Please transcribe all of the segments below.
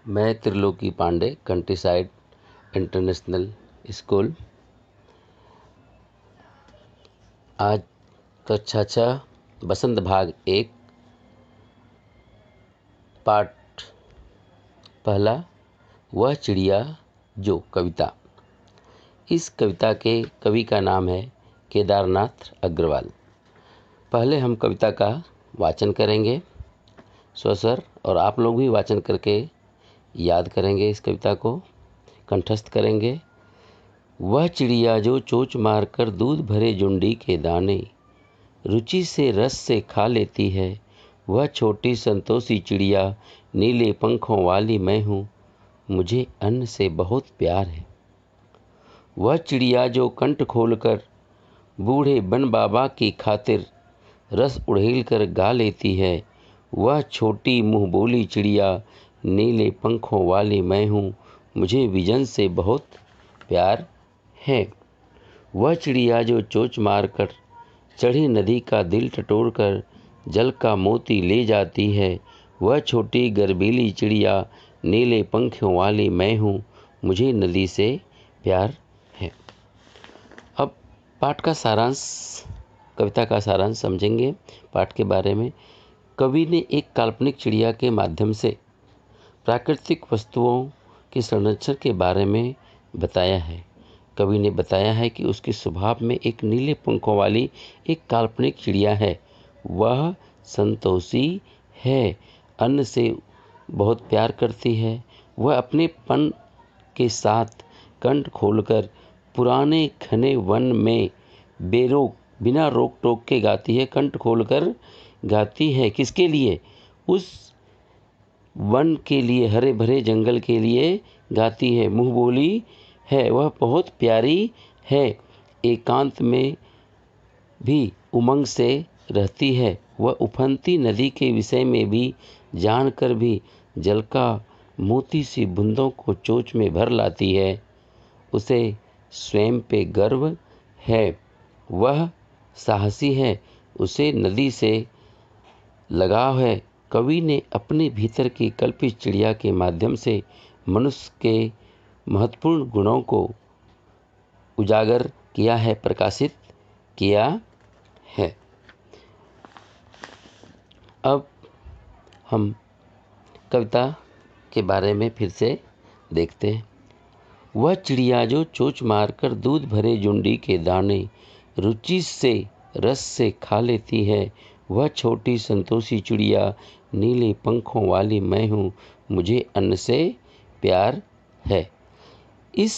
मैं Triloki Pandey, Countryside International School. आज कक्षा 6 बसंत भाग 1 पाठ पहला, वह चिड़िया जो कविता। इस कविता के कवि का नाम है केदारनाथ अग्रवाल। पहले हम कविता का वाचन करेंगे स्वस्वर, और आप लोग भी वाचन करके याद करेंगे, इस कविता को कंठस्थ करेंगे। वह चिड़िया जो चोंच मारकर दूध भरे जुंडी के दाने रुचि से रस से खा लेती है, वह छोटी संतोषी चिड़िया नीले पंखों वाली मैं हूँ, मुझे अन्न से बहुत प्यार है। वह चिड़िया जो कंठ खोलकर बूढ़े बन बाबा की खातिर रस उड़ेल कर गा लेती है, वह छोटी मुँह बोली चिड़िया नीले पंखों वाली मैं हूँ, मुझे विजन से बहुत प्यार है। वह चिड़िया जो चोंच मारकर चढ़ी नदी का दिल टटोर कर जल का मोती ले जाती है, वह छोटी गर्बीली चिड़िया नीले पंखों वाली मैं हूँ, मुझे नदी से प्यार है। अब पाठ का सारांश, कविता का सारांश समझेंगे। पाठ के बारे में कवि ने एक काल्पनिक चिड़िया के माध्यम से प्राकृतिक वस्तुओं के संरक्षण के बारे में बताया है। कवि ने बताया है कि उसके स्वभाव में एक नीले पंखों वाली एक काल्पनिक चिड़िया है। वह संतोषी है, अन्न से बहुत प्यार करती है। वह अपने पन के साथ कंठ खोलकर पुराने घने वन में बिना रोक टोक के गाती है। कंठ खोलकर गाती है किसके लिए? उस वन के लिए, हरे भरे जंगल के लिए गाती है। मुँह बोली है, वह बहुत प्यारी है। एकांत में भी उमंग से रहती है। वह उफनती नदी के विषय में भी जानकर भी जल का मोती सी बूंदों को चोंच में भर लाती है। उसे स्वयं पे गर्व है, वह साहसी है, उसे नदी से लगाव है। कवि ने अपने भीतर की कल्पित चिड़िया के माध्यम से मनुष्य के महत्वपूर्ण गुणों को उजागर किया है, प्रकाशित किया है। अब हम कविता के बारे में फिर से देखते हैं। वह चिड़िया जो चोंच मारकर दूध भरे जुंडी के दाने रुचि से रस से खा लेती है, वह छोटी संतोषी चिड़िया नीले पंखों वाली मैं हूँ, मुझे अन्न से प्यार है। इस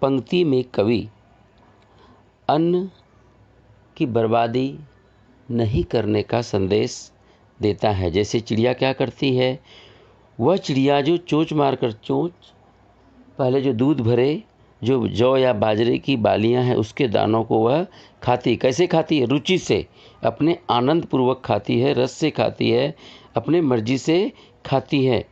पंक्ति में कवि अन्न की बर्बादी नहीं करने का संदेश देता है। जैसे चिड़िया क्या करती है? वह चिड़िया जो चोंच मारकर, चोंच पहले जो दूध भरे जो जौ या बाजरे की बालियां हैं उसके दानों को वह खाती। कैसे खाती है? रुचि से, अपने आनंद पूर्वक खाती है, रस से खाती है, अपने मर्जी से खाती है।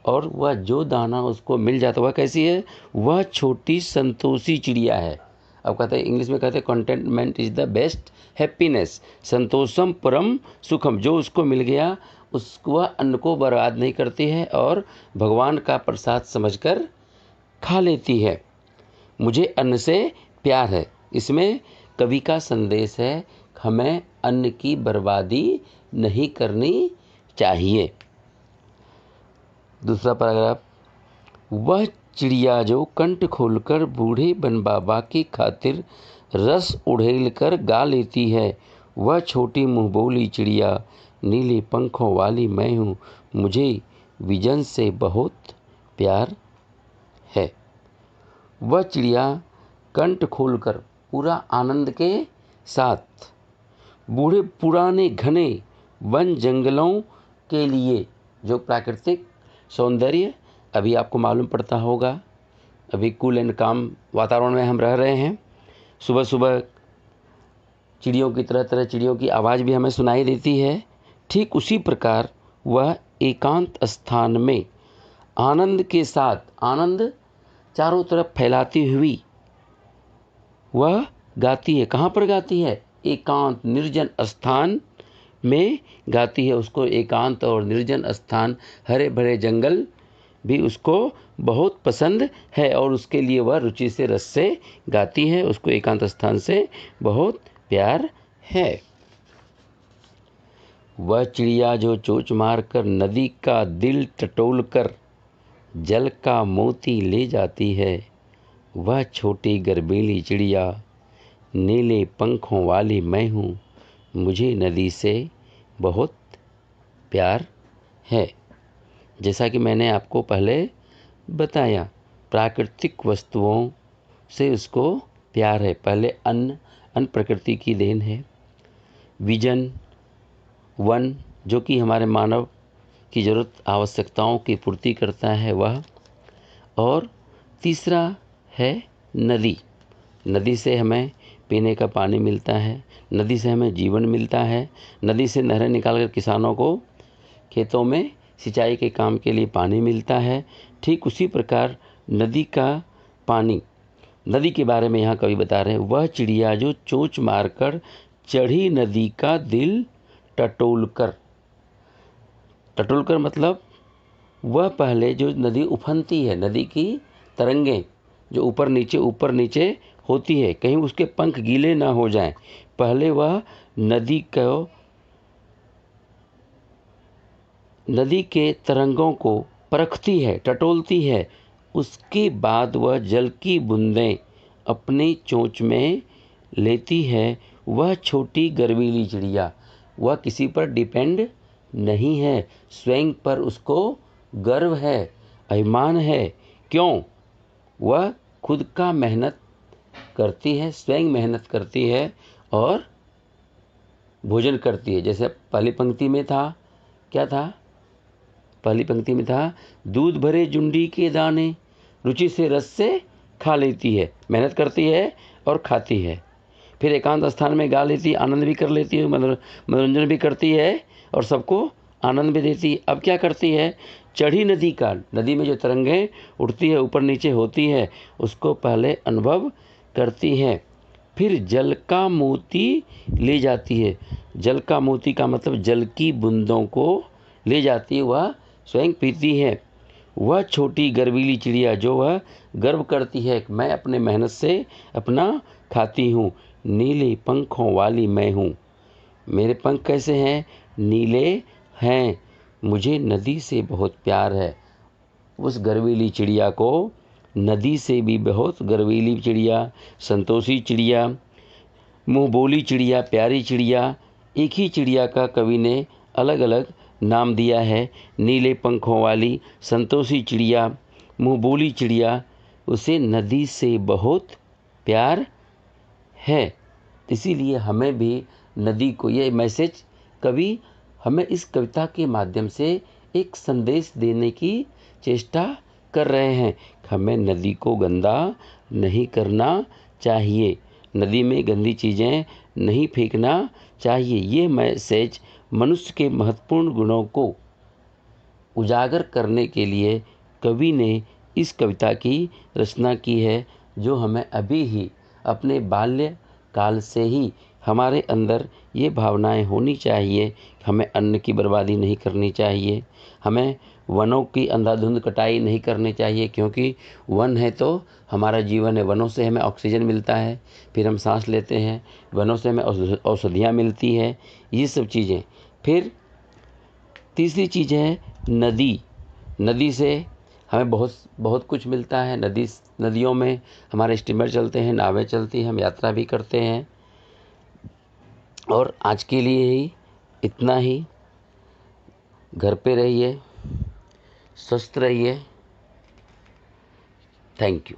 और वह जो दाना उसको मिल जाता है वह कैसी है? वह छोटी संतोषी चिड़िया है। अब कहते हैं, इंग्लिश में कहते हैं contentment is the best happiness, संतोषम परम सुखम। जो उसको मिल गया उसको वह अन्न को बर्बाद नहीं करती है और भगवान का प्रसाद समझकर खा लेती है। मुझे अन्न से प्यार है। इसमें कवि का संदेश है, हमें अन्न की बर्बादी नहीं करनी चाहिए। दूसरा पैराग्राफ, वह चिड़िया जो कंठ खोलकर बूढ़े बन बाबा की खातिर रस उड़ेल कर गा लेती है, वह छोटी मुँह बोली चिड़िया नीले पंखों वाली मैं हूँ, मुझे विजन से बहुत प्यार है। वह चिड़िया कंठ खोलकर पूरा आनंद के साथ बूढ़े पुराने घने वन जंगलों के लिए, जो प्राकृतिक सौंदर्य अभी आपको मालूम पड़ता होगा, अभी कूल एंड काम वातावरण में हम रह रहे हैं। सुबह सुबह चिड़ियों की तरह तरह चिड़ियों की आवाज़ भी हमें सुनाई देती है। ठीक उसी प्रकार वह एकांत स्थान में आनंद के साथ, आनंद चारों तरफ फैलाती हुई वह गाती है। कहाँ पर गाती है? एकांत निर्जन स्थान में गाती है। उसको एकांत और निर्जन स्थान, हरे भरे जंगल भी उसको बहुत पसंद है और उसके लिए वह रुचि से रस से गाती है। उसको एकांत स्थान से बहुत प्यार है। वह चिड़िया जो चोंच मारकर नदी का दिल टटोल कर जल का मोती ले जाती है, वह छोटी गर्बीली चिड़िया नीले पंखों वाली मैं हूँ, मुझे नदी से बहुत प्यार है। जैसा कि मैंने आपको पहले बताया, प्राकृतिक वस्तुओं से उसको प्यार है। पहले अन्न प्रकृति की देन है। विजन, वन, जो कि हमारे मानव की ज़रूरत आवश्यकताओं की पूर्ति करता है वह। और तीसरा है नदी। नदी से हमें पीने का पानी मिलता है, नदी से हमें जीवन मिलता है। नदी से नहरें निकालकर किसानों को खेतों में सिंचाई के काम के लिए पानी मिलता है। ठीक उसी प्रकार नदी का पानी, नदी के बारे में यहाँ कवि बता रहे हैं, वह चिड़िया जो चोंच मारकर चढ़ी नदी का दिल टटोल कर। टटोल कर मतलब वह पहले जो नदी उफनती है, नदी की तरंगें जो ऊपर नीचे होती है, कहीं उसके पंख गीले ना हो जाएं, पहले वह नदी के तरंगों को परखती है, टटोलती है। उसके बाद वह जल की बूंदें अपनी चोंच में लेती है। वह छोटी गर्वीली चिड़िया, वह किसी पर डिपेंड नहीं है, स्वयं पर उसको गर्व है, अभिमान है। क्यों? वह खुद का मेहनत करती है, स्वयं मेहनत करती है और भोजन करती है। जैसे पहली पंक्ति में था, क्या था? पहली पंक्ति में था, दूध भरे जुंडी के दाने रुचि से रस से खा लेती है, मेहनत करती है और खाती है। फिर एकांत स्थान में गा लेती है, आनंद भी कर लेती है, मनोरंजन भी करती है और सबको आनंद भी देती है। अब क्या करती है? चढ़ी नदी का, नदी में जो तरंगें उठती है, ऊपर नीचे होती है, उसको पहले अनुभव करती है। फिर जल का मोती ले जाती है। जल का मोती का मतलब जल की बूंदों को ले जाती है, वह स्वयं पीती है। वह छोटी गर्वीली चिड़िया जो वह गर्व करती है, मैं अपने मेहनत से अपना खाती हूँ, नीले पंखों वाली मैं हूँ। मेरे पंख कैसे हैं? नीले हैं, मुझे नदी से बहुत प्यार है। उस गर्वीली चिड़िया को नदी से भी बहुत, गर्वीली चिड़िया, संतोषी चिड़िया, मुँह बोली चिड़िया, प्यारी चिड़िया, एक ही चिड़िया का कवि ने अलग अलग नाम दिया है। नीले पंखों वाली, संतोषी चिड़िया, मुँह बोली चिड़िया, उसे नदी से बहुत प्यार है। इसीलिए हमें भी नदी को, ये मैसेज कवि हमें इस कविता के माध्यम से एक संदेश देने की चेष्टा कर रहे हैं। हमें नदी को गंदा नहीं करना चाहिए, नदी में गंदी चीज़ें नहीं फेंकना चाहिए। ये मैसेज मनुष्य के महत्वपूर्ण गुणों को उजागर करने के लिए कवि ने इस कविता की रचना की है, जो हमें अभी ही अपने बाल्य काल से ही हमारे अंदर ये भावनाएं होनी चाहिए। हमें अन्न की बर्बादी नहीं करनी चाहिए, हमें वनों की अंधाधुंध कटाई नहीं करनी चाहिए, क्योंकि वन है तो हमारा जीवन है। वनों से हमें ऑक्सीजन मिलता है, फिर हम सांस लेते हैं, वनों से हमें औषधियाँ मिलती है, ये सब चीज़ें। फिर तीसरी चीज़ है नदी। नदी से हमें बहुत कुछ मिलता है। नदियों में हमारे स्टीमर चलते हैं, नावें चलती हैं, हम यात्रा भी करते हैं। और आज के लिए ही इतना ही। घर पे रहिए, स्वस्थ रहिए। Thank you.